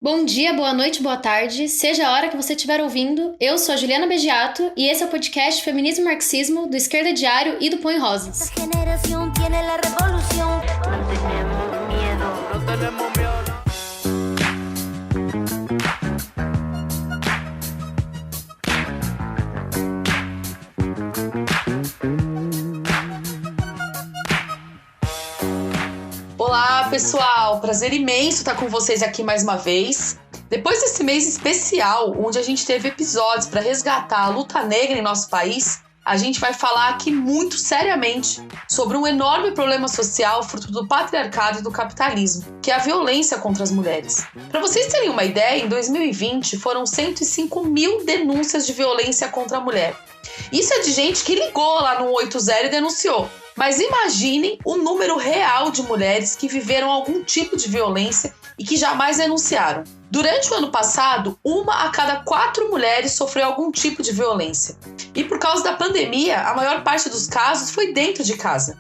Bom dia, boa noite, boa tarde, seja a hora que você estiver ouvindo, eu sou a Juliana Begiato e esse é o podcast Feminismo e Marxismo do Esquerda Diário e do Põe Rosas. Olá, pessoal! Prazer imenso estar com vocês aqui mais uma vez. Depois desse mês especial, onde a gente teve episódios para resgatar a luta negra em nosso país, a gente vai falar aqui muito seriamente sobre um enorme problema social fruto do patriarcado e do capitalismo, que é a violência contra as mulheres. Para vocês terem uma ideia, em 2020 foram 105 mil denúncias de violência contra a mulher. Isso é de gente que ligou lá no 180 e denunciou. Mas imaginem o número real de mulheres que viveram algum tipo de violência e que jamais denunciaram. Durante o ano passado, 1 a cada 4 mulheres sofreu algum tipo de violência. E por causa da pandemia, a maior parte dos casos foi dentro de casa.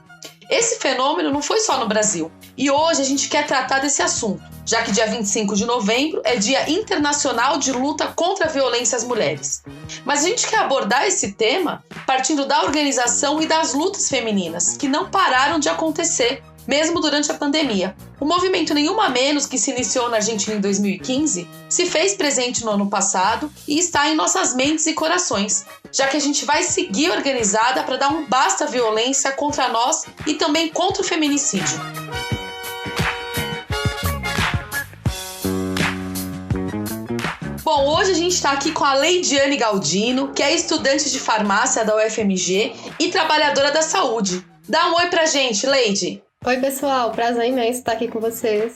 Esse fenômeno não foi só no Brasil. E hoje a gente quer tratar desse assunto, já que dia 25 de novembro é Dia Internacional de Luta contra a Violência às Mulheres. Mas a gente quer abordar esse tema partindo da organização e das lutas femininas, que não pararam de acontecer, mesmo durante a pandemia. O movimento Nenhuma Menos, que se iniciou na Argentina em 2015, se fez presente no ano passado e está em nossas mentes e corações, já que a gente vai seguir organizada para dar um basta à violência contra nós e também contra o feminicídio. Bom, hoje a gente está aqui com a Leidiane Galdino, que é estudante de farmácia da UFMG e trabalhadora da saúde. Dá um oi pra gente, Leide. Oi, pessoal. Prazer imenso estar aqui com vocês.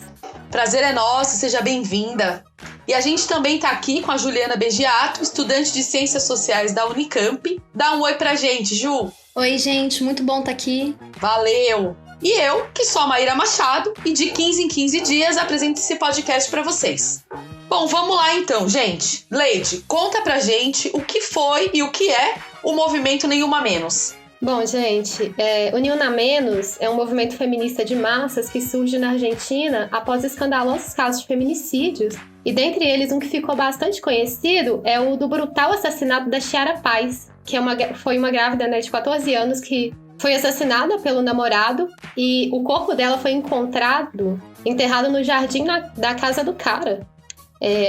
Prazer é nosso, seja bem-vinda. E a gente também está aqui com a Juliana Begiato, estudante de Ciências Sociais da Unicamp. Dá um oi pra gente, Ju. Oi, gente, muito bom estar aqui. Valeu! E eu, que sou a Maíra Machado, e de 15 em 15 dias apresento esse podcast para vocês. Bom, vamos lá então, gente. Leide, conta pra gente o que foi e o que é o movimento Nenhuma Menos. Bom, gente, o Nenhuma Menos é um movimento feminista de massas que surge na Argentina após escandalosos casos de feminicídios. E dentre eles, um que ficou bastante conhecido é o do brutal assassinato da Chiara Paz, que foi uma grávida, de 14 anos que foi assassinada pelo namorado e o corpo dela foi enterrado no jardim da casa do cara.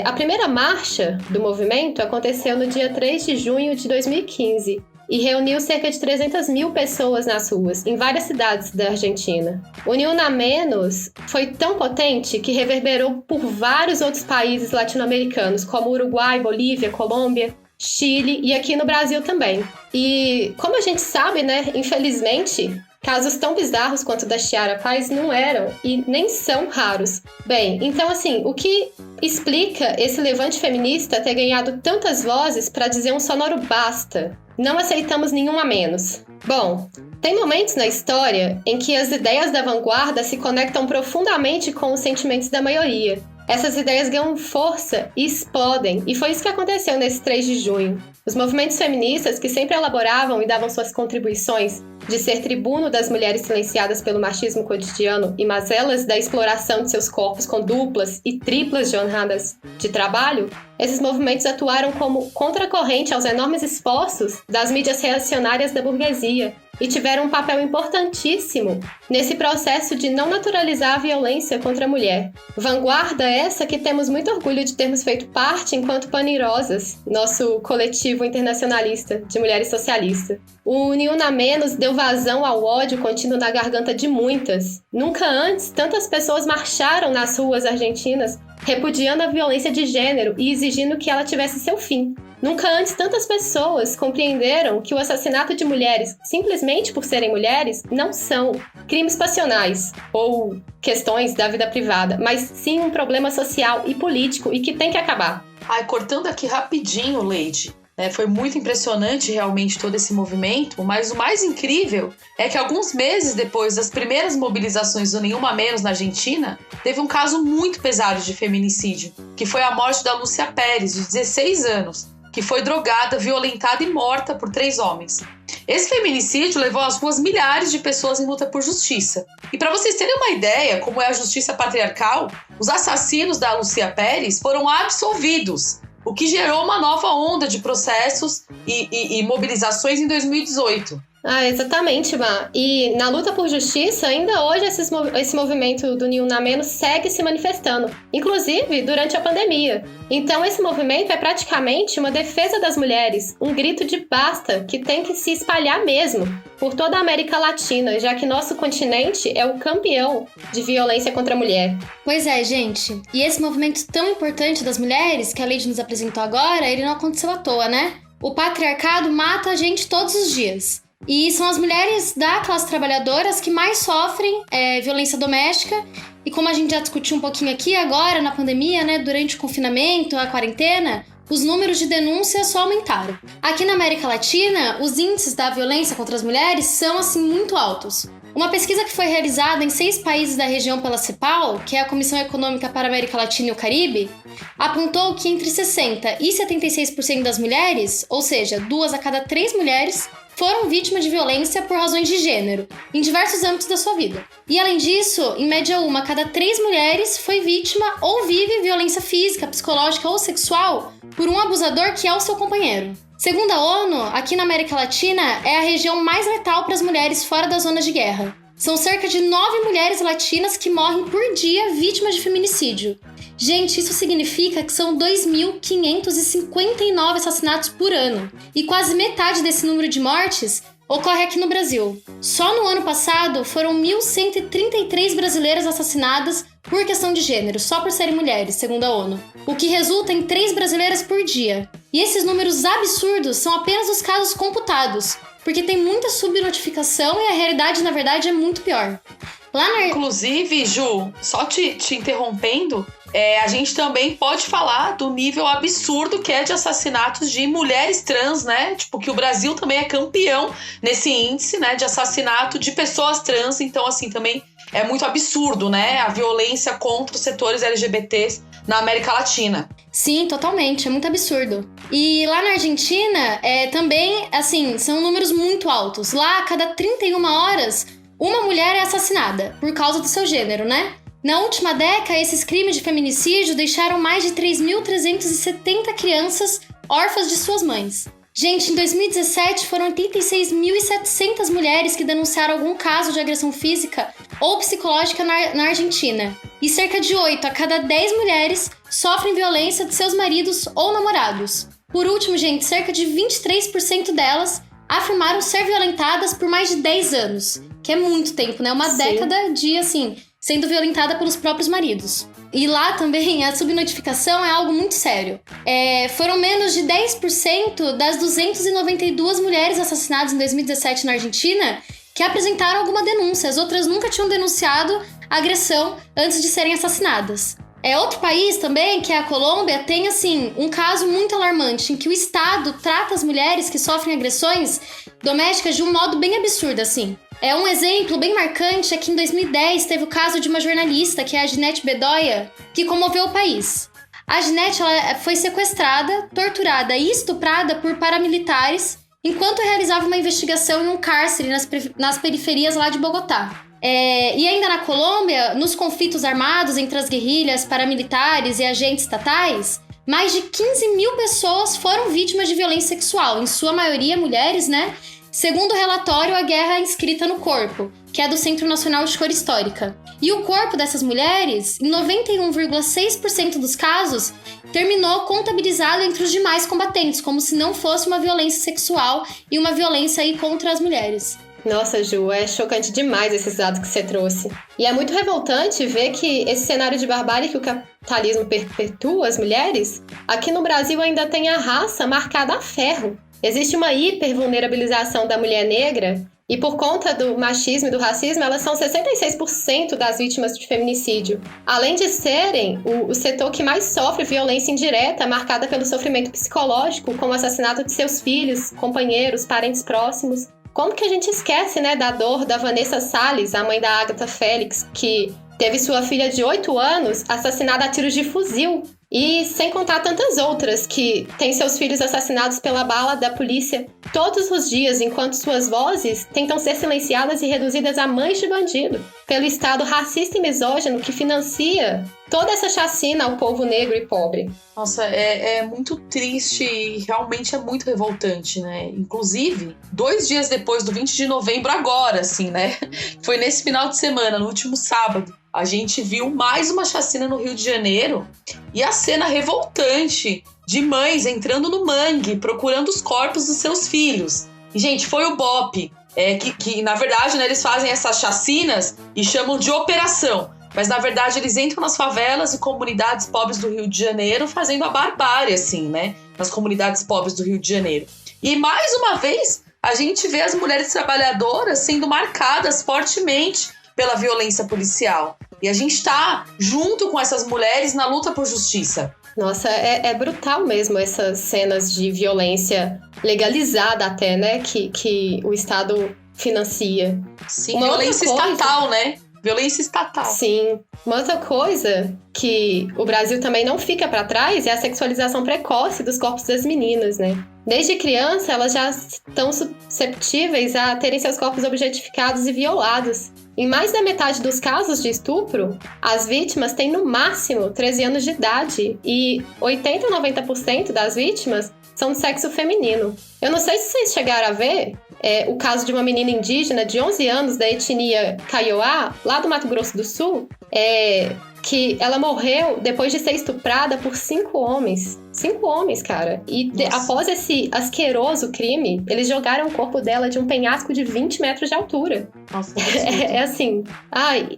A primeira marcha do movimento aconteceu no dia 3 de junho de 2015 e reuniu cerca de 300 mil pessoas nas ruas, em várias cidades da Argentina. O Nenhuma Menos foi tão potente que reverberou por vários outros países latino-americanos, como Uruguai, Bolívia, Colômbia, Chile e aqui no Brasil também. E como a gente sabe, infelizmente, casos tão bizarros quanto o da Chiara Paz não eram e nem são raros. Bem, então o que explica esse levante feminista ter ganhado tantas vozes para dizer um sonoro basta? Não aceitamos nenhuma menos. Bom, tem momentos na história em que as ideias da vanguarda se conectam profundamente com os sentimentos da maioria. Essas ideias ganham força e explodem, e foi isso que aconteceu nesse 3 de junho. Os movimentos feministas, que sempre elaboravam e davam suas contribuições de ser tribuno das mulheres silenciadas pelo machismo cotidiano e mazelas da exploração de seus corpos com duplas e triplas jornadas de trabalho, esses movimentos atuaram como contracorrente aos enormes esforços das mídias reacionárias da burguesia e tiveram um papel importantíssimo nesse processo de não naturalizar a violência contra a mulher. Vanguarda essa que temos muito orgulho de termos feito parte enquanto Panirosas, nosso coletivo internacionalista de mulheres socialistas. O Nenhuma Menos deu vazão ao ódio contido na garganta de muitas. Nunca antes tantas pessoas marcharam nas ruas argentinas repudiando a violência de gênero e exigindo que ela tivesse seu fim. Nunca antes tantas pessoas compreenderam que o assassinato de mulheres, simplesmente por serem mulheres, não são crimes passionais ou questões da vida privada, mas sim um problema social e político e que tem que acabar. Cortando aqui rapidinho, Leide. Foi muito impressionante realmente todo esse movimento, mas o mais incrível é que alguns meses depois das primeiras mobilizações do Nenhuma Menos na Argentina, teve um caso muito pesado de feminicídio, que foi a morte da Lúcia Pérez, de 16 anos, que foi drogada, violentada e morta por 3 homens. Esse feminicídio levou às ruas milhares de pessoas em luta por justiça. E para vocês terem uma ideia como é a justiça patriarcal, os assassinos da Lúcia Pérez foram absolvidos, o que gerou uma nova onda de processos e mobilizações em 2018. Exatamente, Má. E na luta por justiça, ainda hoje esse movimento do Ni Una Menos segue se manifestando, inclusive durante a pandemia. Então esse movimento é praticamente uma defesa das mulheres, um grito de basta que tem que se espalhar mesmo por toda a América Latina, já que nosso continente é o campeão de violência contra a mulher. Pois é, gente. E esse movimento tão importante das mulheres, que a Lady nos apresentou agora, ele não aconteceu à toa, né? O patriarcado mata a gente todos os dias. E são as mulheres da classe trabalhadora que mais sofrem violência doméstica. E como a gente já discutiu um pouquinho aqui agora, na pandemia, né, durante o confinamento, a quarentena, os números de denúncias só aumentaram. Aqui na América Latina, os índices da violência contra as mulheres são, assim, muito altos. Uma pesquisa que foi realizada em 6 países da região pela CEPAL, que é a Comissão Econômica para a América Latina e o Caribe, apontou que entre 60% e 76% das mulheres, ou seja, 2 a cada 3 mulheres, foram vítimas de violência por razões de gênero, em diversos âmbitos da sua vida. E além disso, em média 1 a cada 3 mulheres foi vítima ou vive violência física, psicológica ou sexual por um abusador que é o seu companheiro. Segundo a ONU, aqui na América Latina é a região mais letal para as mulheres fora das zonas de guerra. São cerca de 9 mulheres latinas que morrem por dia vítimas de feminicídio. Gente, isso significa que são 2.559 assassinatos por ano. E quase metade desse número de mortes ocorre aqui no Brasil. Só no ano passado foram 1.133 brasileiras assassinadas por questão de gênero, só por serem mulheres, segundo a ONU. O que resulta em 3 brasileiras por dia. E esses números absurdos são apenas os casos computados, porque tem muita subnotificação e a realidade, na verdade, é muito pior. Inclusive, Ju, só te interrompendo, a gente também pode falar do nível absurdo que é de assassinatos de mulheres trans, né? Tipo, que o Brasil também é campeão nesse índice, né? De assassinato de pessoas trans. Então, assim, também é muito absurdo, né? A violência contra os setores LGBTs na América Latina. Sim, totalmente. É muito absurdo. E lá na Argentina, também, assim, são números muito altos. Lá, a cada 31 horas, uma mulher é assassinada por causa do seu gênero, né? Na última década, esses crimes de feminicídio deixaram mais de 3.370 crianças órfãs de suas mães. Gente, em 2017 foram 86.700 mulheres que denunciaram algum caso de agressão física ou psicológica na Argentina. E cerca de 8 a cada 10 mulheres sofrem violência de seus maridos ou namorados. Por último, gente, cerca de 23% delas afirmaram ser violentadas por mais de 10 anos. Que é muito tempo, né? Uma década de, assim, sendo violentada pelos próprios maridos. E lá também a subnotificação é algo muito sério. Foram menos de 10% das 292 mulheres assassinadas em 2017 na Argentina que apresentaram alguma denúncia. As outras nunca tinham denunciado agressão antes de serem assassinadas. Outro país também, que é a Colômbia, tem assim um caso muito alarmante em que o Estado trata as mulheres que sofrem agressões domésticas de um modo bem absurdo, assim. Um exemplo bem marcante é que em 2010 teve o caso de uma jornalista, que é a Ginette Bedoya, que comoveu o país. A Ginette foi sequestrada, torturada e estuprada por paramilitares enquanto realizava uma investigação em um cárcere nas periferias lá de Bogotá. E ainda na Colômbia, nos conflitos armados entre as guerrilhas, paramilitares e agentes estatais, mais de 15 mil pessoas foram vítimas de violência sexual, em sua maioria mulheres, né? Segundo o relatório A Guerra Inscrita no Corpo, que é do Centro Nacional de História Histórica. E o corpo dessas mulheres, em 91,6% dos casos, terminou contabilizado entre os demais combatentes, como se não fosse uma violência sexual e uma violência aí contra as mulheres. Nossa, Ju, é chocante demais esses dados que você trouxe. E é muito revoltante ver que esse cenário de barbárie que o capitalismo perpetua as mulheres, aqui no Brasil ainda tem a raça marcada a ferro. Existe uma hipervulnerabilização da mulher negra e por conta do machismo e do racismo, elas são 66% das vítimas de feminicídio. Além de serem o setor que mais sofre violência indireta, marcada pelo sofrimento psicológico, como o assassinato de seus filhos, companheiros, parentes próximos. Como que a gente esquece, né, da dor da Vanessa Salles, a mãe da Agatha Félix, que teve sua filha de 8 anos assassinada a tiros de fuzil? E sem contar tantas outras que têm seus filhos assassinados pela bala da polícia todos os dias, enquanto suas vozes tentam ser silenciadas e reduzidas a mães de bandido, pelo Estado racista e misógino que financia toda essa chacina ao povo negro e pobre. Nossa, é muito triste e realmente é muito revoltante, né? Inclusive, 2 dias depois do 20 de novembro, agora, assim, né? Foi nesse final de semana, no último sábado, a gente viu mais uma chacina no Rio de Janeiro e a cena revoltante de mães entrando no mangue, procurando os corpos dos seus filhos. E, gente, foi o BOPE, que na verdade, né, eles fazem essas chacinas e chamam de operação. Mas, na verdade, eles entram nas favelas e comunidades pobres do Rio de Janeiro fazendo a barbárie, assim, né? Nas comunidades pobres do Rio de Janeiro. E, mais uma vez, a gente vê as mulheres trabalhadoras sendo marcadas fortemente pela violência policial. E a gente tá junto com essas mulheres na luta por justiça. Nossa, é brutal mesmo essas cenas de violência legalizada até, né? Que o Estado financia. Sim, violência estatal, né? Violência estatal. Sim. Uma outra coisa que o Brasil também não fica para trás é a sexualização precoce dos corpos das meninas, né? Desde criança, elas já estão susceptíveis a terem seus corpos objetificados e violados. Em mais da metade dos casos de estupro, as vítimas têm no máximo 13 anos de idade e 80% a 90% das vítimas são de sexo feminino. Eu não sei se vocês chegaram a ver o caso de uma menina indígena de 11 anos da etnia Kaiowá, lá do Mato Grosso do Sul, que ela morreu depois de ser estuprada por 5 homens. 5 homens, cara. E após esse asqueroso crime, eles jogaram o corpo dela de um penhasco de 20 metros de altura. Nossa, assim...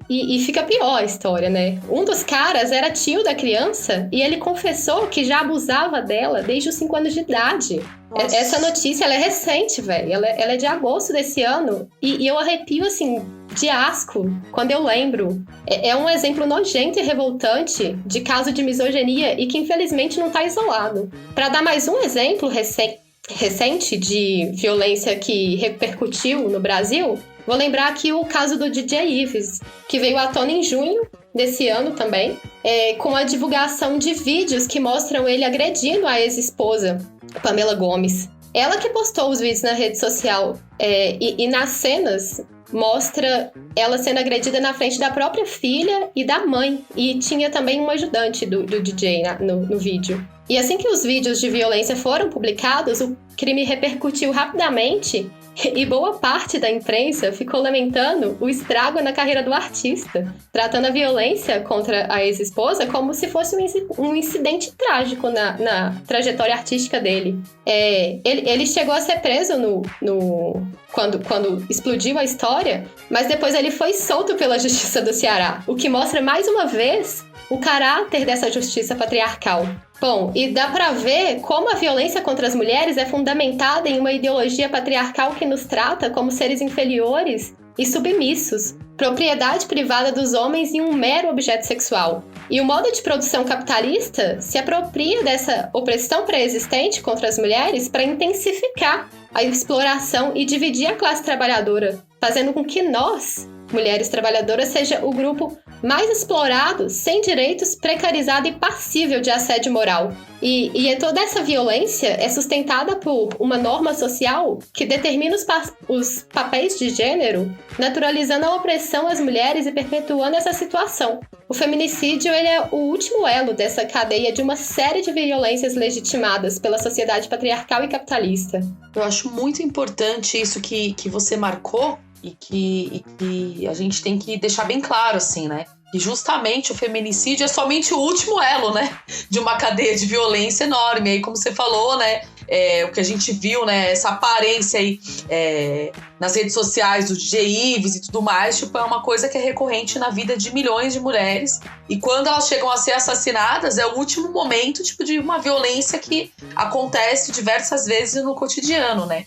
E fica pior a história, né? Um dos caras era tio da criança e ele confessou que já abusava dela desde os 5 anos de idade. Nossa. Essa notícia, ela é recente, velho. Ela é de agosto desse ano. E eu arrepio, assim, de asco quando eu lembro. É um exemplo nojento e revoltante de caso de misoginia e que, infelizmente, não tá isolado. Para dar mais um exemplo recente de violência que repercutiu no Brasil, vou lembrar aqui o caso do DJ Ives, que veio à tona em junho desse ano também, com a divulgação de vídeos que mostram ele agredindo a ex-esposa, Pamela Gomes. Ela que postou os vídeos na rede social e nas cenas mostra ela sendo agredida na frente da própria filha e da mãe. E tinha também um ajudante do DJ no vídeo. E assim que os vídeos de violência foram publicados, o crime repercutiu rapidamente e boa parte da imprensa ficou lamentando o estrago na carreira do artista, tratando a violência contra a ex-esposa como se fosse um incidente trágico na trajetória artística dele. Ele chegou a ser preso quando explodiu a história, mas depois ele foi solto pela Justiça do Ceará, o que mostra mais uma vez o caráter dessa justiça patriarcal. Bom, e dá pra ver como a violência contra as mulheres é fundamentada em uma ideologia patriarcal que nos trata como seres inferiores e submissos, propriedade privada dos homens e um mero objeto sexual. E o modo de produção capitalista se apropria dessa opressão pré-existente contra as mulheres para intensificar a exploração e dividir a classe trabalhadora, fazendo com que nós, mulheres trabalhadoras, seja o grupo mais explorado, sem direitos, precarizado e passível de assédio moral. E toda essa violência é sustentada por uma norma social que determina os papéis de gênero, naturalizando a opressão às mulheres e perpetuando essa situação. O feminicídio ele é o último elo dessa cadeia de uma série de violências legitimadas pela sociedade patriarcal e capitalista. Eu acho muito importante isso que você marcou, e que a gente tem que deixar bem claro, assim, né? Que justamente o feminicídio é somente o último elo, né? De uma cadeia de violência enorme. Aí, como você falou, né? O que a gente viu, né? Essa aparência aí nas redes sociais do DJ Ives e tudo mais, tipo, é uma coisa que é recorrente na vida de milhões de mulheres. E quando elas chegam a ser assassinadas, é o último momento, tipo, de uma violência que acontece diversas vezes no cotidiano, né?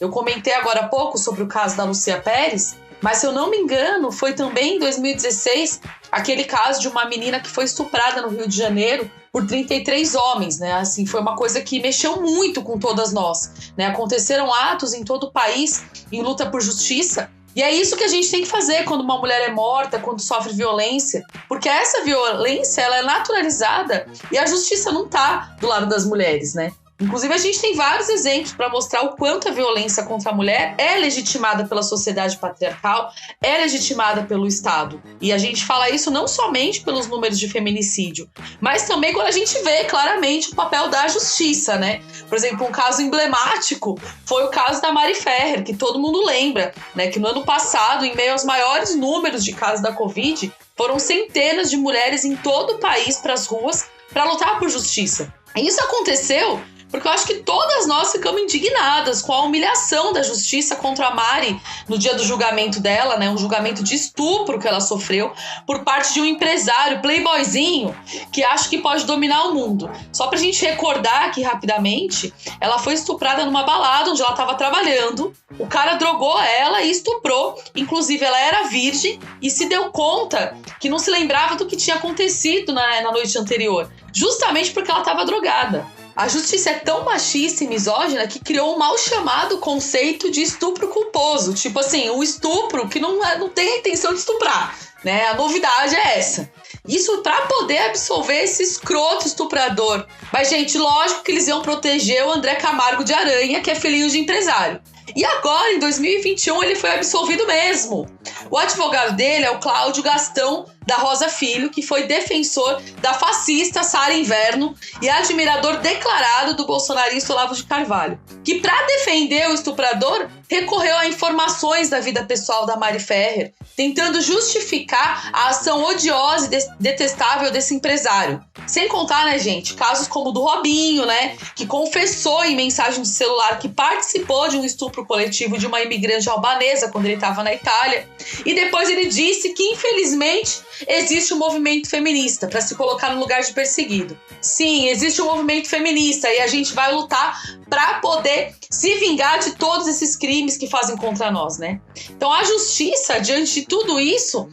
Eu comentei agora há pouco sobre o caso da Lúcia Pérez, mas se eu não me engano, foi também em 2016 aquele caso de uma menina que foi estuprada no Rio de Janeiro por 33 homens, né? Assim, foi uma coisa que mexeu muito com todas nós, né? Aconteceram atos em todo o país em luta por justiça. E é isso que a gente tem que fazer quando uma mulher é morta, quando sofre violência, porque essa violência ela é naturalizada e a justiça não tá do lado das mulheres, né? Inclusive, a gente tem vários exemplos para mostrar o quanto a violência contra a mulher é legitimada pela sociedade patriarcal, é legitimada pelo Estado. E a gente fala isso não somente pelos números de feminicídio, mas também quando a gente vê claramente o papel da justiça, né? Por exemplo, um caso emblemático foi o caso da Mari Ferrer, que todo mundo lembra, né? Que no ano passado, em meio aos maiores números de casos da Covid, foram centenas de mulheres em todo o país para as ruas para lutar por justiça. E isso aconteceu porque eu acho que todas nós ficamos indignadas com a humilhação da justiça contra a Mari no dia do julgamento dela, né? Um julgamento de estupro que ela sofreu por parte de um empresário playboyzinho que acha que pode dominar o mundo. Só pra gente recordar aqui rapidamente, ela foi estuprada numa balada onde ela estava trabalhando. O cara drogou ela e estuprou. Inclusive, ela era virgem e se deu conta que não se lembrava do que tinha acontecido na noite anterior, justamente porque ela estava drogada. A justiça é tão machista e misógina que criou um mal chamado conceito de estupro culposo. Tipo assim, um estupro que não tem a intenção de estuprar, né? A novidade é essa. Isso pra poder absolver esse escroto estuprador. Mas, gente, lógico que eles iam proteger o André Camargo de Aranha, que é filhinho de empresário. E agora, em 2021, ele foi absolvido mesmo. O advogado dele é o Cláudio Gastão da Rosa Filho, que foi defensor da fascista Sara Inverno e admirador declarado do bolsonarista Olavo de Carvalho, que, para defender o estuprador, recorreu a informações da vida pessoal da Mari Ferrer, tentando justificar a ação odiosa e detestável desse empresário. Sem contar, né, gente, casos como o do Robinho, né, que confessou em mensagem de celular que participou de um estupro coletivo de uma imigrante albanesa quando ele estava na Itália. E depois ele disse que, infelizmente, existe um movimento feminista para se colocar no lugar de perseguido. Sim, existe um movimento feminista e a gente vai lutar para poder se vingar de todos esses crimes que fazem contra nós, né? Então a justiça, diante de tudo isso,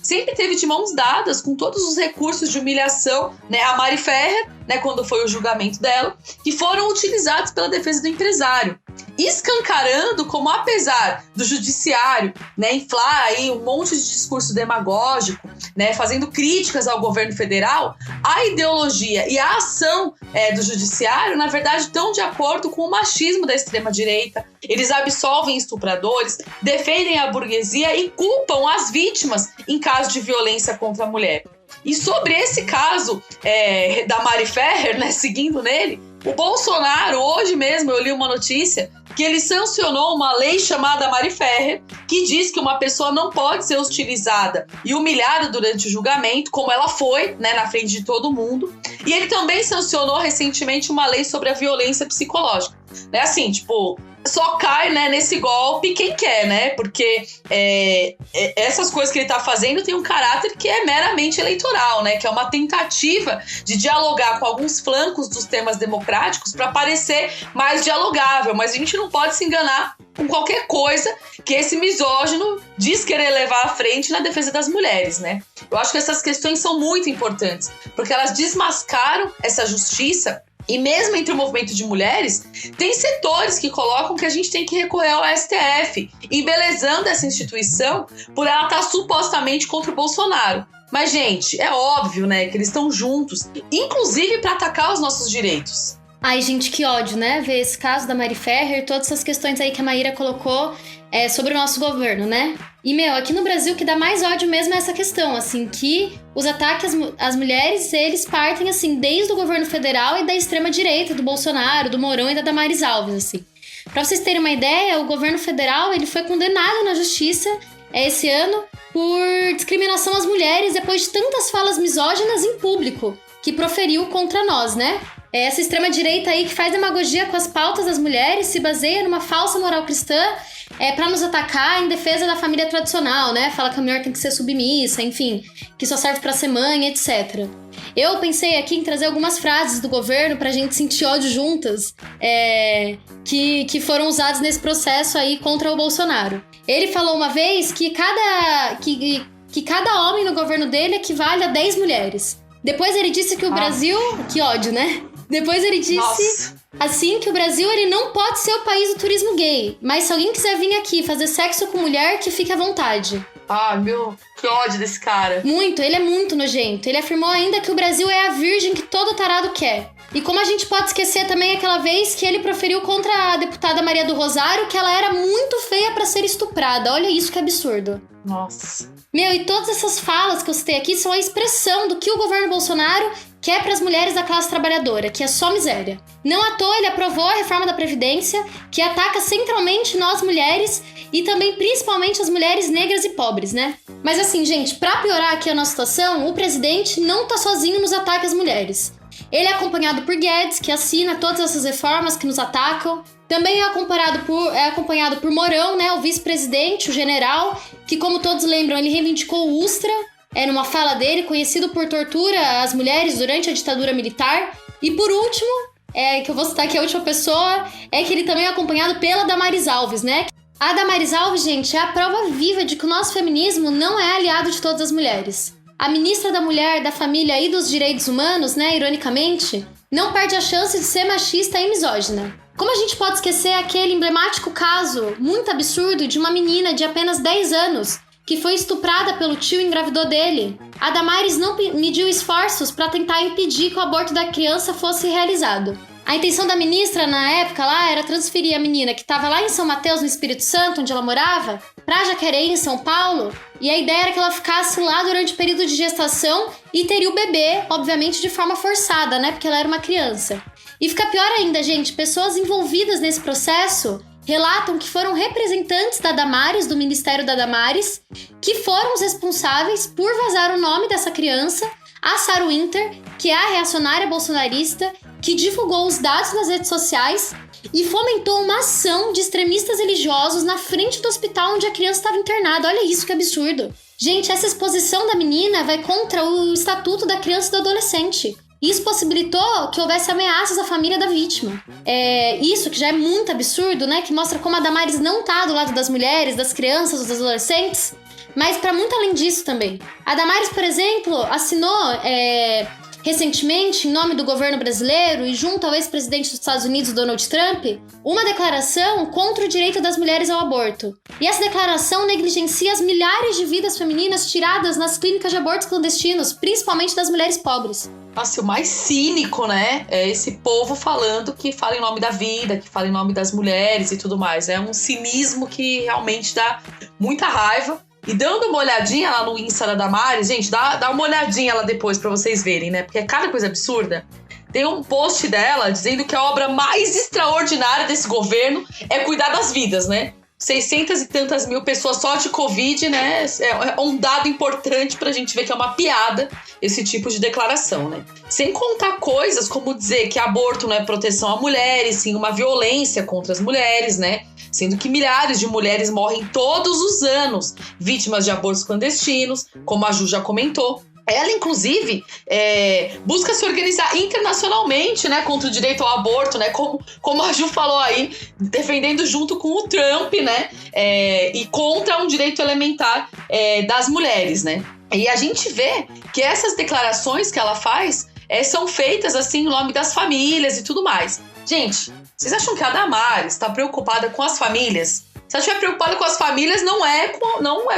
sempre teve de mãos dadas com todos os recursos de humilhação, né? A Mari Ferrer, né, quando foi o julgamento dela, que foram utilizados pela defesa do empresário, escancarando como, apesar do judiciário, né, inflar aí um monte de discurso demagógico, né, fazendo críticas ao governo federal, a ideologia e a ação do judiciário, na verdade, estão de acordo com o machismo da extrema-direita. Eles absolvem estupradores, defendem a burguesia e culpam as vítimas em caso de violência contra a mulher. E sobre esse caso da Mari Ferrer, né, seguindo nele, o Bolsonaro, hoje mesmo eu li uma notícia que ele sancionou uma lei chamada Mari Ferrer, que diz que uma pessoa não pode ser hostilizada e humilhada durante o julgamento, como ela foi, né, na frente de todo mundo. E ele também sancionou recentemente uma lei sobre a violência psicológica. É assim, tipo, só cai, né, nesse golpe quem quer, né? Porque essas coisas que ele tá fazendo tem um caráter que é meramente eleitoral, né? Que é uma tentativa de dialogar com alguns flancos dos temas democráticos para parecer mais dialogável. Mas a gente não pode se enganar com qualquer coisa que esse misógino diz querer levar à frente na defesa das mulheres, né? Eu acho que essas questões são muito importantes, porque elas desmascaram essa justiça. E mesmo entre o movimento de mulheres, tem setores que colocam que a gente tem que recorrer ao STF, embelezando essa instituição por ela estar supostamente contra o Bolsonaro. Mas, gente, é óbvio, né, que eles estão juntos, inclusive para atacar os nossos direitos. Ai, gente, que ódio, né? Ver esse caso da Mari Ferrer, todas essas questões aí que a Maíra colocou sobre o nosso governo, né? E, aqui no Brasil o que dá mais ódio mesmo é essa questão, assim, que os ataques às mulheres, eles partem, assim, desde o governo federal e da extrema-direita, do Bolsonaro, do Mourão e da Damares Alves, assim. Pra vocês terem uma ideia, o governo federal, ele foi condenado na justiça esse ano por discriminação às mulheres depois de tantas falas misóginas em público que proferiu contra nós, né? Essa extrema-direita aí que faz demagogia com as pautas das mulheres se baseia numa falsa moral cristã pra nos atacar em defesa da família tradicional, né? Fala que a mulher tem que ser submissa, enfim, que só serve pra ser mãe, etc. Eu pensei aqui em trazer algumas frases do governo pra gente sentir ódio juntas, que foram usadas nesse processo aí contra o Bolsonaro. Ele falou uma vez que cada homem no governo dele equivale a 10 mulheres. Depois ele disse que o Brasil... Que ódio, né? Depois ele disse, assim, que o Brasil ele não pode ser o país do turismo gay. Mas se alguém quiser vir aqui fazer sexo com mulher, que fique à vontade. Que ódio desse cara. Muito, ele é muito nojento. Ele afirmou ainda que o Brasil é a virgem que todo tarado quer. E como a gente pode esquecer também aquela vez que ele proferiu contra a deputada Maria do Rosário que ela era muito feia pra ser estuprada. Olha isso que absurdo. Nossa. Meu, e todas essas falas que eu citei aqui são a expressão do que o governo Bolsonaro quer para as mulheres da classe trabalhadora, que é só miséria. Não à toa ele aprovou a reforma da Previdência, que ataca centralmente nós mulheres e também principalmente as mulheres negras e pobres, né? Mas assim, gente, pra piorar aqui a nossa situação, o presidente não tá sozinho nos ataques às mulheres. Ele é acompanhado por Guedes, que assina todas essas reformas que nos atacam. Também é acompanhado por Mourão, né, o vice-presidente, o general, que, como todos lembram, ele reivindicou o Ustra, numa fala dele, conhecido por tortura às mulheres durante a ditadura militar. E por último, que eu vou citar aqui a última pessoa, é que ele também é acompanhado pela Damares Alves, né? A Damares Alves, gente, é a prova viva de que o nosso feminismo não é aliado de todas as mulheres. A ministra da Mulher, da Família e dos Direitos Humanos, né, ironicamente, não perde a chance de ser machista e misógina. Como a gente pode esquecer aquele emblemático caso muito absurdo de uma menina de apenas 10 anos que foi estuprada pelo tio e engravidou dele? A Damares não mediu esforços para tentar impedir que o aborto da criança fosse realizado. A intenção da ministra na época lá era transferir a menina que estava lá em São Mateus, no Espírito Santo, onde ela morava, para Jacareí, em São Paulo, e a ideia era que ela ficasse lá durante o período de gestação e teria o bebê, obviamente de forma forçada, né, porque ela era uma criança. E fica pior ainda, gente, pessoas envolvidas nesse processo relatam que foram representantes da Damares, do Ministério da Damares, que foram os responsáveis por vazar o nome dessa criança, a Sarah Winter, que é a reacionária bolsonarista, que divulgou os dados nas redes sociais e fomentou uma ação de extremistas religiosos na frente do hospital onde a criança estava internada. Olha isso, que absurdo. Gente, essa exposição da menina vai contra o Estatuto da Criança e do Adolescente. Isso possibilitou que houvesse ameaças à família da vítima. Isso que já é muito absurdo, né? Que mostra como a Damares não tá do lado das mulheres, das crianças, dos adolescentes, mas para muito além disso também. A Damares, por exemplo, assinou recentemente, em nome do governo brasileiro e junto ao ex-presidente dos Estados Unidos, Donald Trump, uma declaração contra o direito das mulheres ao aborto. E essa declaração negligencia as milhares de vidas femininas tiradas nas clínicas de abortos clandestinos, principalmente das mulheres pobres. Nossa, o mais cínico, né? É esse povo falando que fala em nome da vida, que fala em nome das mulheres e tudo mais. É um cinismo que realmente dá muita raiva. E dando uma olhadinha lá no Insta da Damares, gente, dá uma olhadinha lá depois pra vocês verem, né? Porque é cada coisa absurda. Tem um post dela dizendo que a obra mais extraordinária desse governo é cuidar das vidas, né? 600 e tantas mil pessoas só de Covid, né? É um dado importante pra gente ver que é uma piada esse tipo de declaração, né? Sem contar coisas como dizer que aborto não é proteção a mulheres, sim uma violência contra as mulheres, né? Sendo que milhares de mulheres morrem todos os anos vítimas de abortos clandestinos, como a Ju já comentou. Ela, inclusive, busca se organizar internacionalmente, né, contra o direito ao aborto, né, como a Ju falou aí, defendendo junto com o Trump, né, e contra um direito elementar das mulheres, né. E a gente vê que essas declarações que ela faz são feitas, assim, em nome das famílias e tudo mais. Gente, vocês acham que a Damares está preocupada com as famílias? Se ela estiver preocupada com as famílias, não é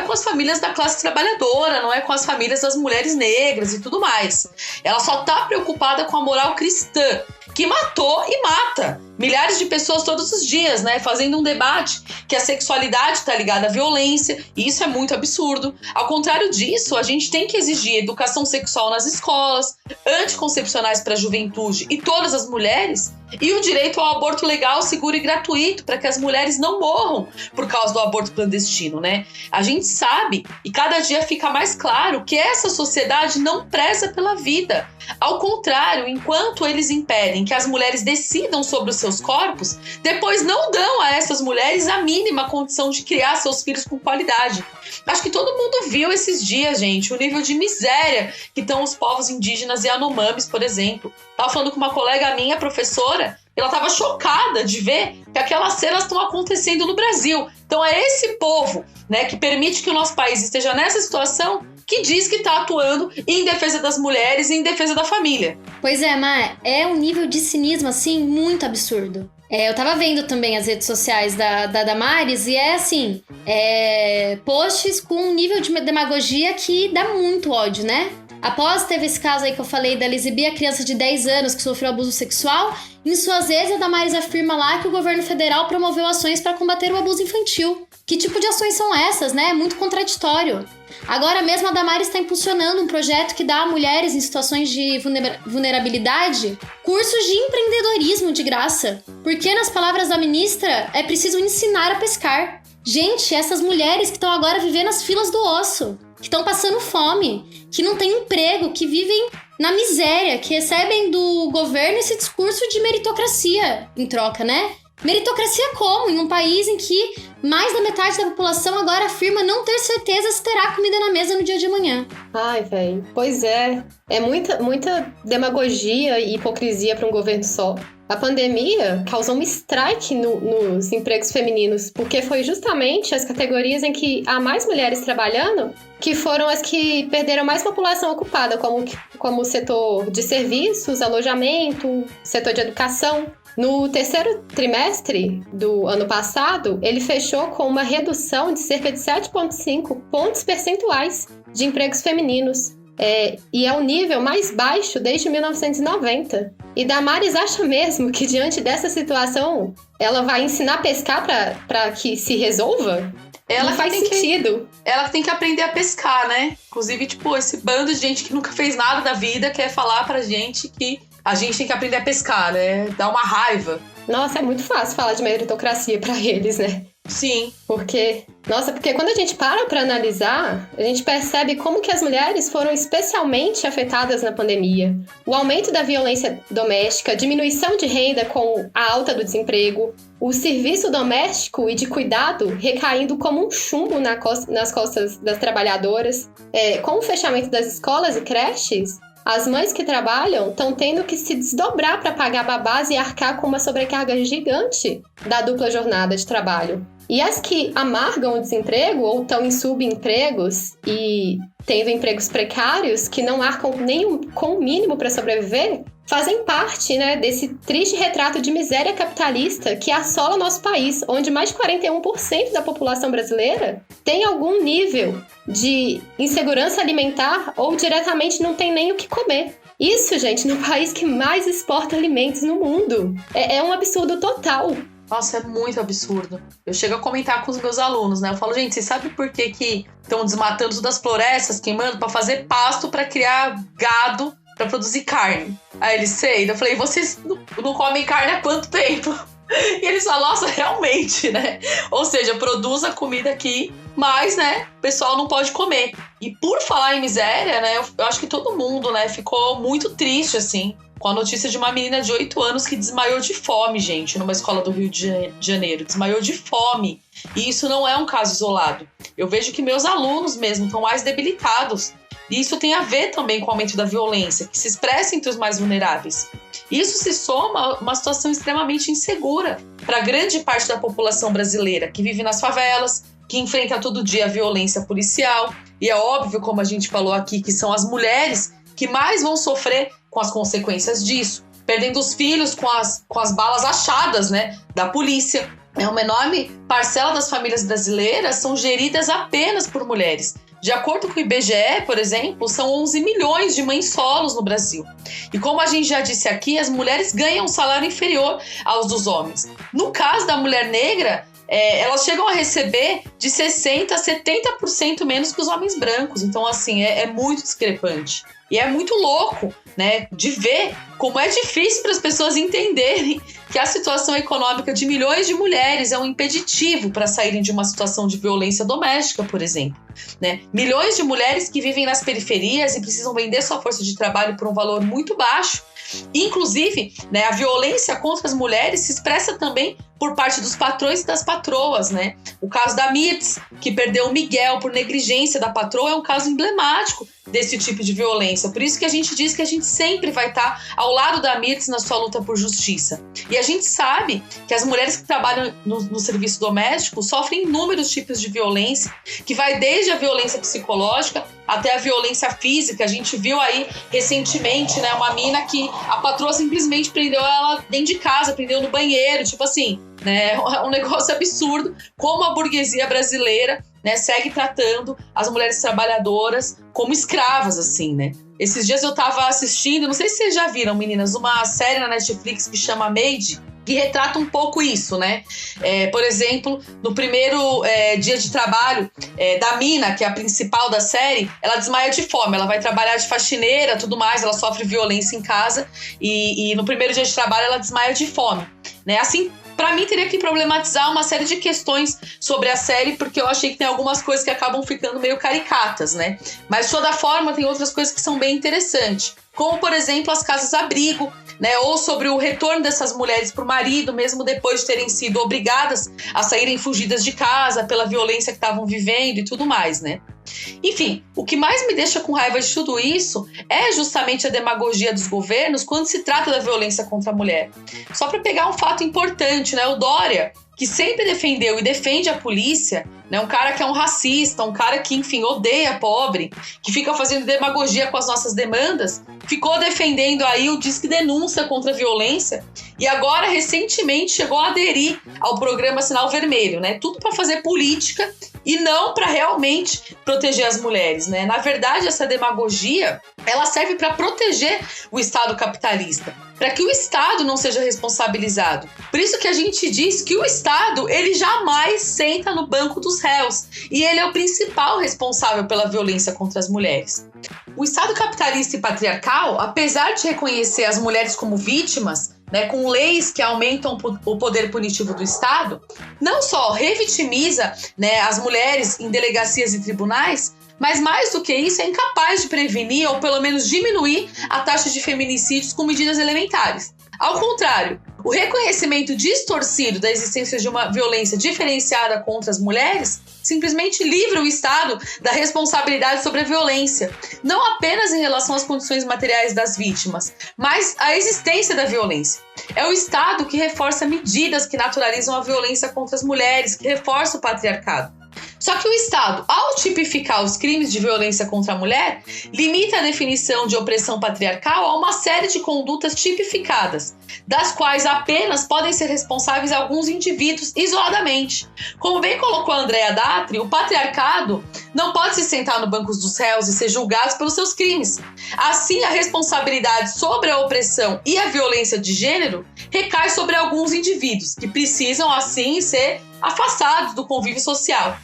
com as famílias da classe trabalhadora, não é com as famílias das mulheres negras e tudo mais. Ela só tá preocupada com a moral cristã, que matou e mata milhares de pessoas todos os dias, né? Fazendo um debate que a sexualidade tá ligada à violência, e isso é muito absurdo. Ao contrário disso, a gente tem que exigir educação sexual nas escolas, anticoncepcionais para a juventude e todas as mulheres, e o direito ao aborto legal, seguro e gratuito, para que as mulheres não morram por causa do aborto clandestino, né? A gente sabe, e cada dia fica mais claro, que essa sociedade não preza pela vida. Ao contrário, enquanto eles impedem que as mulheres decidam sobre os seus corpos, depois não dão a essas mulheres a mínima condição de criar seus filhos com qualidade. Acho que todo mundo viu esses dias, gente, o nível de miséria que estão os povos indígenas e Yanomamis, por exemplo. Tava falando com uma colega minha, professora, ela estava chocada de ver que aquelas cenas estão acontecendo no Brasil. Então é esse povo, né, que permite que o nosso país esteja nessa situação, que diz que está atuando em defesa das mulheres e em defesa da família. Pois é, Má, é um nível de cinismo, assim, muito absurdo. Eu tava vendo também as redes sociais da Damares e posts com um nível de demagogia que dá muito ódio, né? Após teve esse caso aí que eu falei da Lisibia, criança de 10 anos que sofreu abuso sexual, em suas vezes a Damares afirma lá que o governo federal promoveu ações para combater o abuso infantil. Que tipo de ações são essas, né? É muito contraditório. Agora mesmo a Damares está impulsionando um projeto que dá a mulheres em situações de vulnerabilidade cursos de empreendedorismo de graça. Porque, nas palavras da ministra, é preciso ensinar a pescar. Gente, essas mulheres que estão agora vivendo as filas do osso, que estão passando fome, que não têm emprego, que vivem na miséria, que recebem do governo esse discurso de meritocracia em troca, né? Meritocracia como? Em um país em que mais da metade da população agora afirma não ter certeza se terá comida na mesa no dia de amanhã. Ai, velho. Pois é. É muita demagogia e hipocrisia para um governo só. A pandemia causou um strike nos empregos femininos, porque foi justamente as categorias em que há mais mulheres trabalhando que foram as que perderam mais população ocupada, como o setor de serviços, alojamento, setor de educação. No terceiro trimestre do ano passado, ele fechou com uma redução de cerca de 7,5 pontos percentuais de empregos femininos. E é o nível mais baixo desde 1990. E Damares acha mesmo que, diante dessa situação, ela vai ensinar a pescar para que se resolva? Ela não faz sentido. Ela tem que aprender a pescar, né? Inclusive, tipo, esse bando de gente que nunca fez nada da vida quer falar pra gente que a gente tem que aprender a pescar, né? Dá uma raiva. Nossa, é muito fácil falar de meritocracia pra eles, né? Sim. Porque quando a gente para analisar, a gente percebe como que as mulheres foram especialmente afetadas na pandemia. O aumento da violência doméstica, a diminuição de renda com a alta do desemprego, o serviço doméstico e de cuidado recaindo como um chumbo nas costas das trabalhadoras. Com o fechamento das escolas e creches, as mães que trabalham estão tendo que se desdobrar para pagar babás e arcar com uma sobrecarga gigante da dupla jornada de trabalho. E as que amargam o desemprego ou estão em subempregos e tendo empregos precários que não arcam nem com o mínimo para sobreviver, fazem parte, né, desse triste retrato de miséria capitalista que assola nosso país, onde mais de 41% da população brasileira tem algum nível de insegurança alimentar ou diretamente não tem nem o que comer. Isso, gente, no país que mais exporta alimentos no mundo. É um absurdo total. Nossa, é muito absurdo. Eu chego a comentar com os meus alunos, né? Eu falo, gente, vocês sabem por que estão desmatando todas as florestas, queimando para fazer pasto para criar gado, para produzir carne? Aí eles, sei. Eu falei, vocês não comem carne há quanto tempo? E eles falam, nossa, realmente, né? Ou seja, produz a comida aqui, mas, né, o pessoal não pode comer. E por falar em miséria, né, eu acho que todo mundo, né, ficou muito triste, assim, com a notícia de uma menina de 8 anos que desmaiou de fome, gente, numa escola do Rio de Janeiro. Desmaiou de fome. E isso não é um caso isolado. Eu vejo que meus alunos mesmo estão mais debilitados. E isso tem a ver também com o aumento da violência, que se expressa entre os mais vulneráveis. Isso se soma a uma situação extremamente insegura para grande parte da população brasileira, que vive nas favelas, que enfrenta todo dia a violência policial. E é óbvio, como a gente falou aqui, que são as mulheres que mais vão sofrer com as consequências disso, perdendo os filhos com as balas achadas, né, da polícia. Uma enorme parcela das famílias brasileiras são geridas apenas por mulheres. De acordo com o IBGE, por exemplo, são 11 milhões de mães solos no Brasil. E como a gente já disse aqui, as mulheres ganham um salário inferior aos dos homens. No caso da mulher negra, elas chegam a receber de 60% a 70% menos que os homens brancos. Então, assim, é muito discrepante. E é muito louco, né, de ver como é difícil para as pessoas entenderem que a situação econômica de milhões de mulheres é um impeditivo para saírem de uma situação de violência doméstica, por exemplo. Né? Milhões de mulheres que vivem nas periferias e precisam vender sua força de trabalho por um valor muito baixo. Inclusive, né, a violência contra as mulheres se expressa também por parte dos patrões e das patroas, né? O caso da Mirtz, que perdeu o Miguel por negligência da patroa, é um caso emblemático desse tipo de violência. Por isso que a gente diz que a gente sempre vai estar ao lado da Mirtz na sua luta por justiça. E a gente sabe que as mulheres que trabalham no serviço doméstico sofrem inúmeros tipos de violência, que vai desde a violência psicológica até a violência física. A gente viu aí recentemente, né, uma mina que a patroa simplesmente prendeu ela dentro de casa, prendeu no banheiro, tipo assim, né, é um negócio absurdo, como a burguesia brasileira, né, segue tratando as mulheres trabalhadoras como escravas, assim, né? Esses dias eu tava assistindo, não sei se vocês já viram, meninas, uma série na Netflix que chama Made, que retrata um pouco isso, né? Por exemplo, no primeiro dia de trabalho da Mina, que é a principal da série, ela desmaia de fome, ela vai trabalhar de faxineira, tudo mais, ela sofre violência em casa e no primeiro dia de trabalho ela desmaia de fome, né? Assim, pra mim teria que problematizar uma série de questões sobre a série, porque eu achei que tem algumas coisas que acabam ficando meio caricatas, né? Mas de toda forma tem outras coisas que são bem interessantes, como por exemplo as casas-abrigo, né, ou sobre o retorno dessas mulheres para o marido, mesmo depois de terem sido obrigadas a saírem fugidas de casa pela violência que estavam vivendo e tudo mais, né? Enfim, o que mais me deixa com raiva de tudo isso é justamente a demagogia dos governos quando se trata da violência contra a mulher. Só para pegar um fato importante, né, o Dória, que sempre defendeu e defende a polícia, né, um cara que é um racista, um cara que, enfim, odeia pobre, que fica fazendo demagogia com as nossas demandas, ficou defendendo aí o Disque Denúncia contra a violência e agora, recentemente, chegou a aderir ao programa Sinal Vermelho, né? Tudo para fazer política e não para realmente proteger as mulheres, né? Na verdade, essa demagogia, ela serve para proteger o Estado capitalista, para que o Estado não seja responsabilizado. Por isso que a gente diz que o Estado, ele jamais senta no banco dos réus e ele é o principal responsável pela violência contra as mulheres. O Estado capitalista e patriarcal, apesar de reconhecer as mulheres como vítimas, né, com leis que aumentam o poder punitivo do Estado, não só revitimiza, né, as mulheres em delegacias e tribunais, mas mais do que isso é incapaz de prevenir ou pelo menos diminuir a taxa de feminicídios com medidas elementares. Ao contrário, o reconhecimento distorcido da existência de uma violência diferenciada contra as mulheres simplesmente livra o Estado da responsabilidade sobre a violência, não apenas em relação às condições materiais das vítimas, mas à existência da violência. É o Estado que reforça medidas que naturalizam a violência contra as mulheres, que reforça o patriarcado. Só que o Estado, ao tipificar os crimes de violência contra a mulher, limita a definição de opressão patriarcal a uma série de condutas tipificadas, das quais apenas podem ser responsáveis alguns indivíduos isoladamente. Como bem colocou a Andrea Datri, o patriarcado não pode se sentar no banco dos réus e ser julgado pelos seus crimes. Assim, a responsabilidade sobre a opressão e a violência de gênero recai sobre alguns indivíduos, que precisam, assim, ser afastados do convívio social.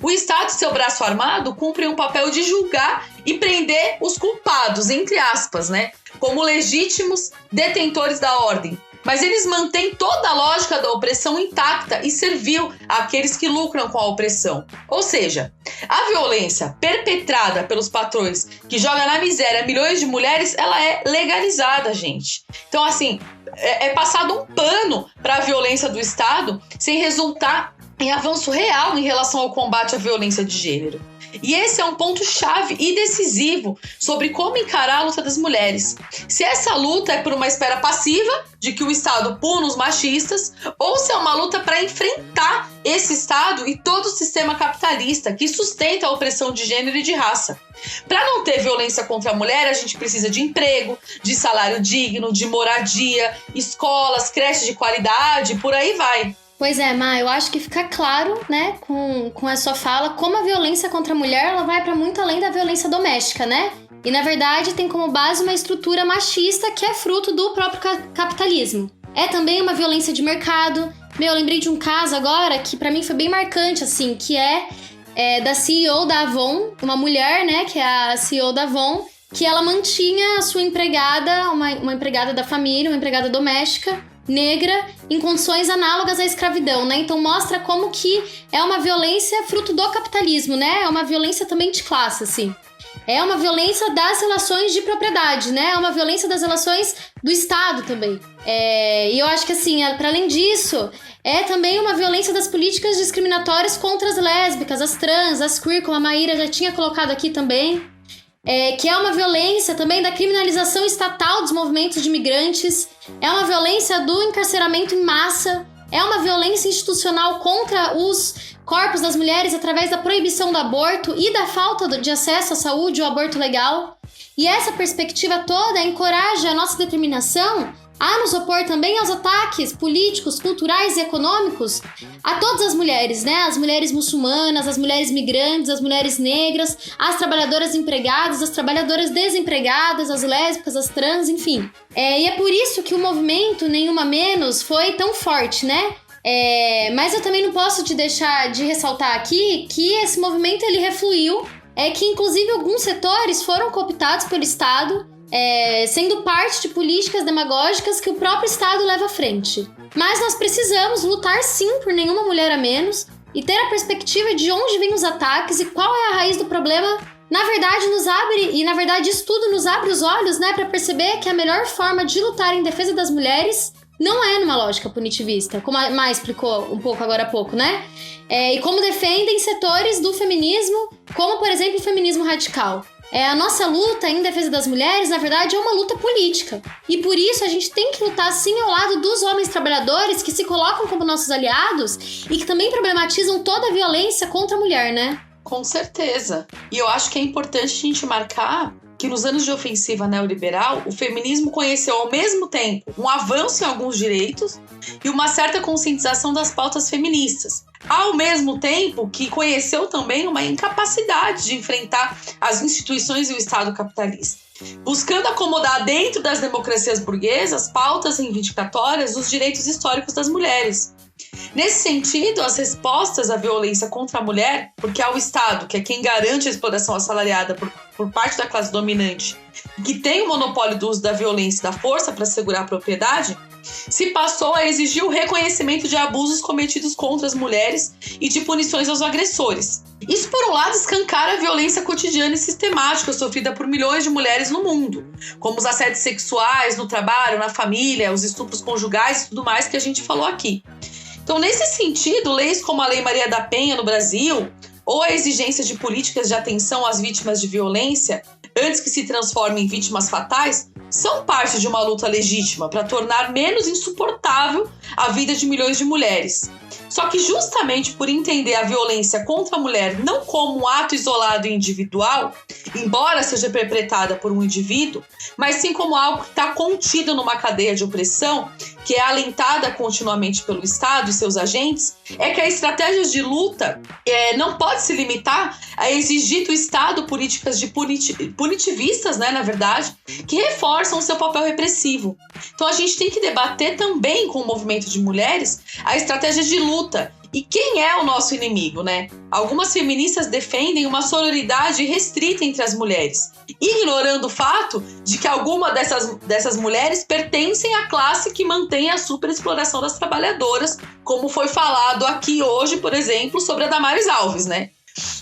O Estado, seu braço armado, cumpre um papel de julgar e prender os culpados, entre aspas, né, como legítimos detentores da ordem. Mas eles mantêm toda a lógica da opressão intacta e servil àqueles que lucram com a opressão. Ou seja, a violência perpetrada pelos patrões que joga na miséria milhões de mulheres, ela é legalizada, gente. Então, assim, é passado um pano para a violência do Estado sem resultar em avanço real em relação ao combate à violência de gênero. E esse é um ponto-chave e decisivo sobre como encarar a luta das mulheres. Se essa luta é por uma espera passiva, de que o Estado puna os machistas, ou se é uma luta para enfrentar esse Estado e todo o sistema capitalista que sustenta a opressão de gênero e de raça. Para não ter violência contra a mulher, a gente precisa de emprego, de salário digno, de moradia, escolas, creches de qualidade, por aí vai. Pois é, Má, eu acho que fica claro, né, com a sua fala, como a violência contra a mulher, ela vai para muito além da violência doméstica, né? E, na verdade, tem como base uma estrutura machista que é fruto do próprio capitalismo. É também uma violência de mercado. Eu lembrei de um caso agora que para mim foi bem marcante, assim, que é da CEO da Avon, uma mulher, né, que é a CEO da Avon, que ela mantinha a sua empregada, uma empregada da família, uma empregada doméstica, negra, em condições análogas à escravidão, né? Então mostra como que é uma violência fruto do capitalismo, né? É uma violência também de classe, assim. É uma violência das relações de propriedade, né? É uma violência das relações do Estado também. E eu acho que, assim, para além disso, é também uma violência das políticas discriminatórias contra as lésbicas, as trans, as queer, como a Maíra já tinha colocado aqui também. Que é uma violência também da criminalização estatal dos movimentos de imigrantes, é uma violência do encarceramento em massa, é uma violência institucional contra os corpos das mulheres através da proibição do aborto e da falta de acesso à saúde, ao aborto legal. E essa perspectiva toda encoraja a nossa determinação a nos opor também aos ataques políticos, culturais e econômicos a todas as mulheres, né? As mulheres muçulmanas, as mulheres migrantes, as mulheres negras, as trabalhadoras empregadas, as trabalhadoras desempregadas, as lésbicas, as trans, enfim. E é por isso que o movimento Nenhuma Menos foi tão forte, né? Mas eu também não posso te deixar de ressaltar aqui que esse movimento ele refluiu, que inclusive alguns setores foram cooptados pelo Estado, sendo parte de políticas demagógicas que o próprio Estado leva à frente. Mas nós precisamos lutar sim por nenhuma mulher a menos e ter a perspectiva de onde vêm os ataques e qual é a raiz do problema. Na verdade isso tudo nos abre os olhos, né, para perceber que a melhor forma de lutar em defesa das mulheres não é numa lógica punitivista, como a Mai explicou um pouco agora há pouco, né? E como defendem setores do feminismo, como, por exemplo, o feminismo radical. A nossa luta em defesa das mulheres, na verdade, é uma luta política. E por isso a gente tem que lutar, sim, ao lado dos homens trabalhadores que se colocam como nossos aliados e que também problematizam toda a violência contra a mulher, né? Com certeza. E eu acho que é importante a gente marcar que nos anos de ofensiva neoliberal, o feminismo conheceu ao mesmo tempo um avanço em alguns direitos e uma certa conscientização das pautas feministas. Ao mesmo tempo que conheceu também uma incapacidade de enfrentar as instituições e o Estado capitalista, buscando acomodar dentro das democracias burguesas pautas reivindicatórias dos direitos históricos das mulheres. Nesse sentido, as respostas à violência contra a mulher, porque é o Estado, que é quem garante a exploração assalariada por parte da classe dominante, que tem o monopólio do uso da violência e da força para assegurar a propriedade, se passou a exigir o reconhecimento de abusos cometidos contra as mulheres e de punições aos agressores. Isso, por um lado, escancara a violência cotidiana e sistemática sofrida por milhões de mulheres no mundo, como os assédios sexuais no trabalho, na família, os estupros conjugais e tudo mais que a gente falou aqui. Então, nesse sentido, leis como a Lei Maria da Penha no Brasil, ou a exigência de políticas de atenção às vítimas de violência, antes que se transformem em vítimas fatais, são parte de uma luta legítima para tornar menos insuportável a vida de milhões de mulheres. Só que justamente por entender a violência contra a mulher não como um ato isolado e individual, embora seja perpetrada por um indivíduo, mas sim como algo que está contido numa cadeia de opressão, que é alentada continuamente pelo Estado e seus agentes, é que a estratégia de luta não pode se limitar a exigir do Estado políticas de punitivistas, né, na verdade, que reforçam o seu papel repressivo. Então a gente tem que debater também com o movimento de mulheres a estratégia de luta. E quem é o nosso inimigo, né? Algumas feministas defendem uma sororidade restrita entre as mulheres, ignorando o fato de que alguma dessas mulheres pertencem à classe que mantém a superexploração das trabalhadoras, como foi falado aqui hoje, por exemplo, sobre a Damares Alves, né?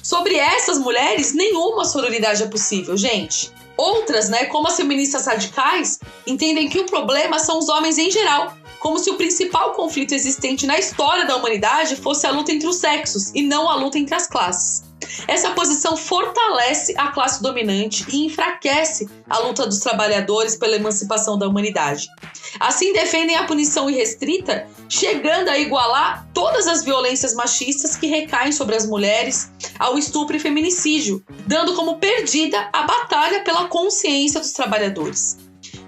Sobre essas mulheres, nenhuma sororidade é possível, gente. Outras, né, como as feministas radicais, entendem que o problema são os homens em geral, como se o principal conflito existente na história da humanidade fosse a luta entre os sexos e não a luta entre as classes. Essa posição fortalece a classe dominante e enfraquece a luta dos trabalhadores pela emancipação da humanidade. Assim, defendem a punição irrestrita, chegando a igualar todas as violências machistas que recaem sobre as mulheres ao estupro e feminicídio, dando como perdida a batalha pela consciência dos trabalhadores.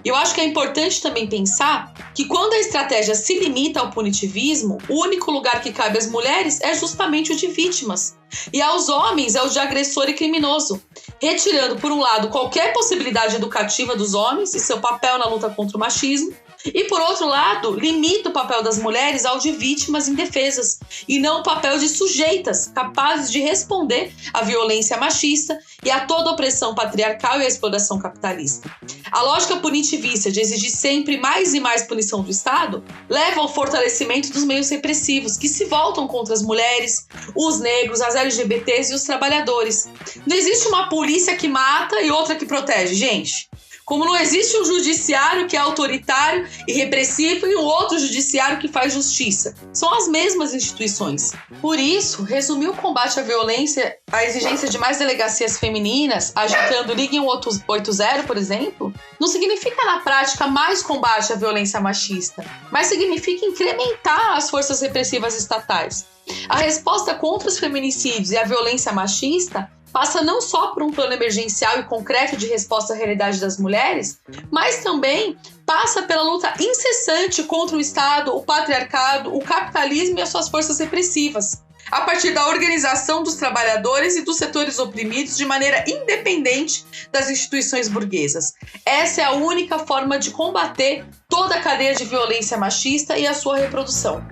Eu acho que é importante também pensar que quando a estratégia se limita ao punitivismo, o único lugar que cabe às mulheres é justamente o de vítimas. E aos homens é o de agressor e criminoso, retirando, por um lado, qualquer possibilidade educativa dos homens e seu papel na luta contra o machismo, e, por outro lado, limita o papel das mulheres ao de vítimas indefesas, e não o papel de sujeitas capazes de responder à violência machista e a toda a opressão patriarcal e a exploração capitalista. A lógica punitivista de exigir sempre mais e mais punição do Estado leva ao fortalecimento dos meios repressivos que se voltam contra as mulheres, os negros, as LGBTs e os trabalhadores. Não existe uma polícia que mata e outra que protege, gente. Como não existe um judiciário que é autoritário e repressivo e um outro judiciário que faz justiça. São as mesmas instituições. Por isso, resumir o combate à violência, a exigência de mais delegacias femininas, agitando Ligue 180, por exemplo, não significa na prática mais combate à violência machista, mas significa incrementar as forças repressivas estatais. A resposta contra os feminicídios e a violência machista passa não só por um plano emergencial e concreto de resposta à realidade das mulheres, mas também passa pela luta incessante contra o Estado, o patriarcado, o capitalismo e as suas forças repressivas, a partir da organização dos trabalhadores e dos setores oprimidos de maneira independente das instituições burguesas. Essa é a única forma de combater toda a cadeia de violência machista e a sua reprodução.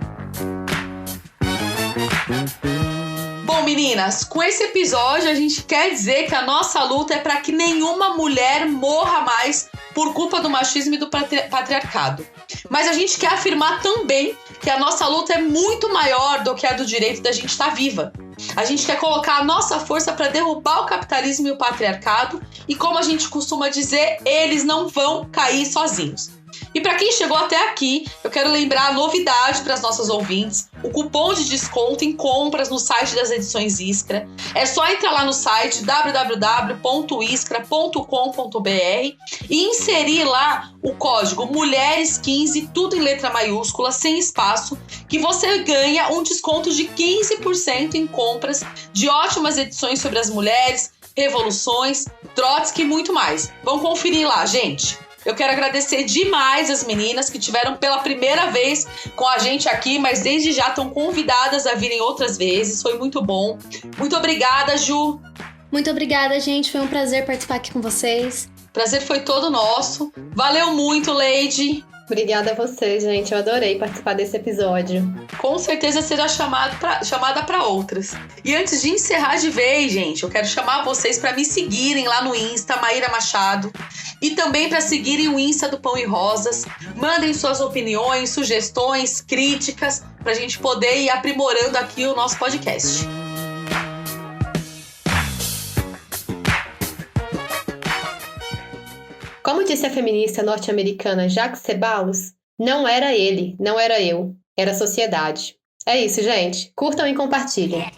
Bom, meninas, com esse episódio a gente quer dizer que a nossa luta é para que nenhuma mulher morra mais por culpa do machismo e do patriarcado. Mas a gente quer afirmar também que a nossa luta é muito maior do que a do direito da gente estar viva. A gente quer colocar a nossa força para derrubar o capitalismo e o patriarcado e, como a gente costuma dizer, eles não vão cair sozinhos. E para quem chegou até aqui, eu quero lembrar a novidade para as nossas ouvintes, o cupom de desconto em compras no site das edições Iskra. É só entrar lá no site www.iskra.com.br e inserir lá o código MULHERES15, tudo em letra maiúscula, sem espaço, que você ganha um desconto de 15% em compras de ótimas edições sobre as mulheres, revoluções, Trotsky e muito mais. Vão conferir lá, gente! Eu quero agradecer demais as meninas que tiveram pela primeira vez com a gente aqui, mas desde já estão convidadas a virem outras vezes. Foi muito bom. Muito obrigada, Ju. Muito obrigada, gente. Foi um prazer participar aqui com vocês. Prazer foi todo nosso. Valeu muito, Lady. Obrigada a você, gente. Eu adorei participar desse episódio. Com certeza será chamada para outras. E antes de encerrar de vez, gente, eu quero chamar vocês para me seguirem lá no Insta, Maíra Machado. E também para seguirem o Insta do Pão e Rosas. Mandem suas opiniões, sugestões, críticas, para a gente poder ir aprimorando aqui o nosso podcast. Como disse a feminista norte-americana Jacques Ceballos, não era ele, não era eu, era a sociedade. É isso, gente. Curtam e compartilhem.